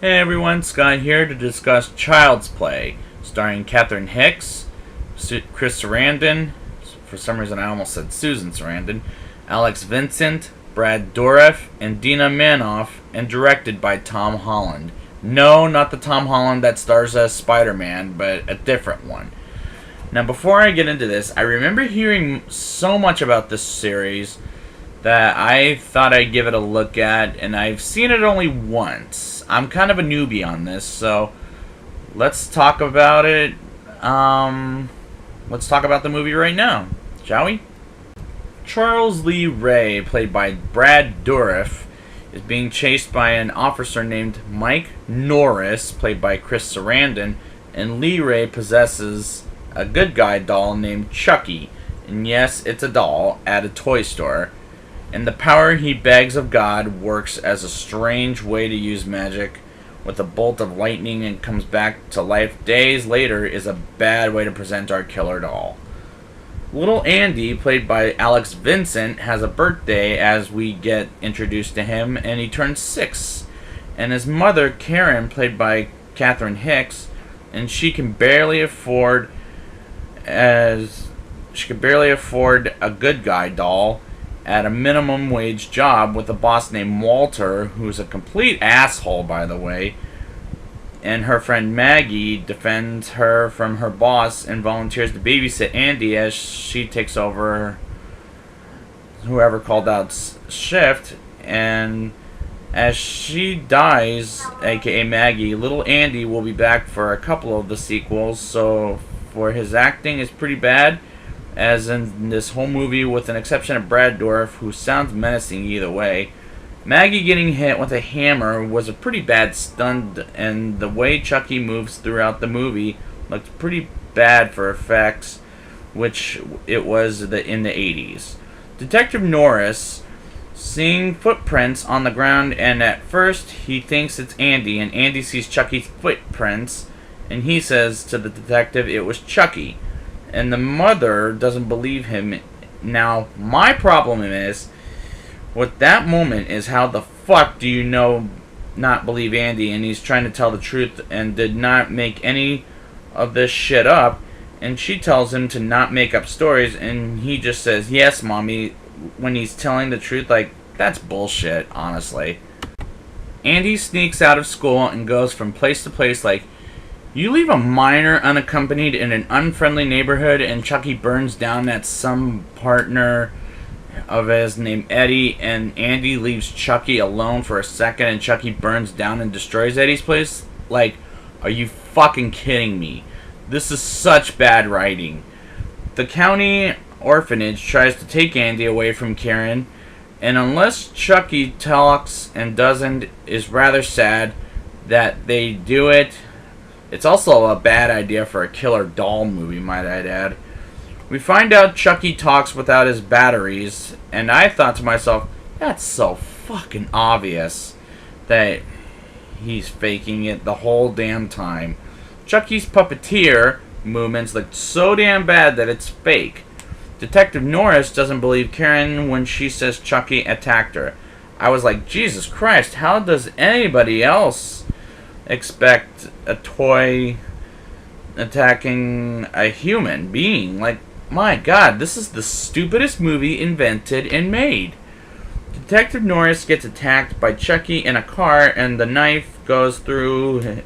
Hey everyone, Scott here to discuss Child's Play, starring Catherine Hicks, Chris Sarandon, for some reason I almost said Susan Sarandon, Alex Vincent, Brad Dourif, and Dina Manoff, and directed by Tom Holland. No, not the Tom Holland that stars as Spider-Man, but a different one. Now before I get into this, I remember hearing so much about this series that I thought I'd give it a look at, and I've seen it only once. I'm kind of a newbie on this, so let's talk about it. Let's talk about the movie right now, shall we? Charles Lee Ray, played by Brad Dourif, is being chased by an officer named Mike Norris, played by Chris Sarandon, and Lee Ray possesses a good guy doll named Chucky, and yes, it's a doll, at a toy store. And the power he begs of God works as a strange way to use magic with a bolt of lightning and comes back to life days later is a bad way to present our killer doll. Little Andy, played by Alex Vincent, has a birthday as we get introduced to him, and he turns 6. And his mother, Karen, played by Catherine Hicks, and she can barely afford a good guy doll at a minimum wage job with a boss named Walter, who's a complete asshole, by the way. And her friend Maggie defends her from her boss and volunteers to babysit Andy as she takes over whoever called out shift. And as she dies, aka Maggie, little Andy will be back for a couple of the sequels, so for his acting is pretty bad, as in this whole movie, with an exception of Brad Dourif, who sounds menacing either way. Maggie getting hit with a hammer was a pretty bad stunt, and the way Chucky moves throughout the movie looked pretty bad for effects, which it was in the 80s. Detective Norris, seeing footprints on the ground, and at first he thinks it's Andy, and Andy sees Chucky's footprints, and he says to the detective it was Chucky. And the mother doesn't believe him. Now, my problem is, with that moment, is how the fuck do you not believe Andy, and he's trying to tell the truth and did not make any of this shit up, and she tells him to not make up stories, and he just says, yes, mommy, when he's telling the truth. Like, that's bullshit, honestly. Andy sneaks out of school and goes from place to place like, you leave a minor unaccompanied in an unfriendly neighborhood and Chucky burns down at some partner of his named Eddie, and Andy leaves Chucky alone for a second and Chucky burns down and destroys Eddie's place? Like, are you fucking kidding me? This is such bad writing. The county orphanage tries to take Andy away from Karen, and unless Chucky talks and doesn't, is rather sad that they do it. It's also a bad idea for a killer doll movie, might I add. We find out Chucky talks without his batteries, and I thought to myself, that's so fucking obvious that he's faking it the whole damn time. Chucky's puppeteer movements look so damn bad that it's fake. Detective Norris doesn't believe Karen when she says Chucky attacked her. I was like, Jesus Christ, how does anybody else expect a toy attacking a human being? Like, my god, this is the stupidest movie invented and made. Detective Norris gets attacked by Chucky in a car, and the knife goes through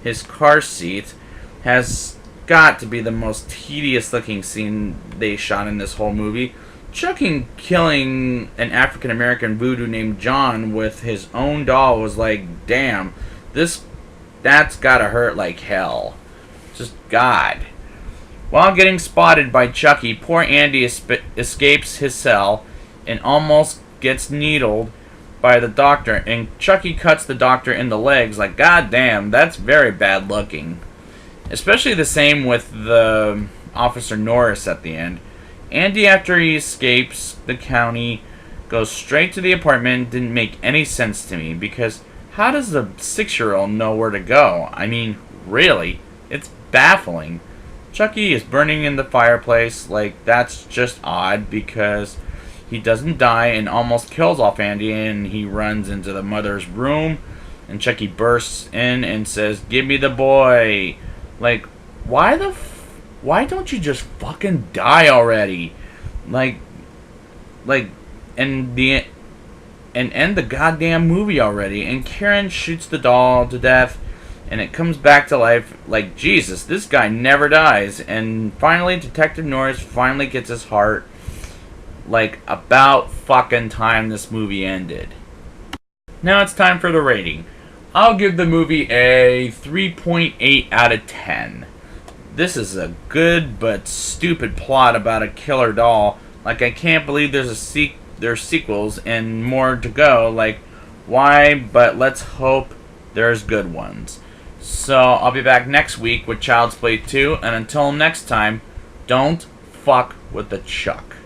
his car seat. Has got to be the most tedious looking scene they shot in this whole movie. Chucky killing an African American voodoo named John with his own doll was like, damn, that's gotta hurt like hell. Just God. While getting spotted by Chucky, poor Andy escapes his cell and almost gets needled by the doctor, and Chucky cuts the doctor in the legs. Like, god damn, that's very bad looking. Especially the same with the Officer Norris at the end. Andy, after he escapes the county, goes straight to the apartment. Didn't make any sense to me, because how does the 6-year-old know where to go? I mean, really? It's baffling. Chucky is burning in the fireplace. Like, that's just odd, because he doesn't die and almost kills off Andy, and he runs into the mother's room And Chucky bursts in and says, "Give me the boy." Like, why don't you just fucking die already? Like, and end the goddamn movie already. And Karen shoots the doll to death, and it comes back to life. Like, Jesus, this guy never dies. And finally, Detective Norris finally gets his heart. Like, about fucking time this movie ended. Now it's time for the rating. I'll give the movie a 3.8 out of 10. This is a good but stupid plot about a killer doll. Like, I can't believe there's sequels and more to go. Like, why? But let's hope there's good ones. So, I'll be back next week with Child's Play 2, and until next time, don't fuck with the Chuck.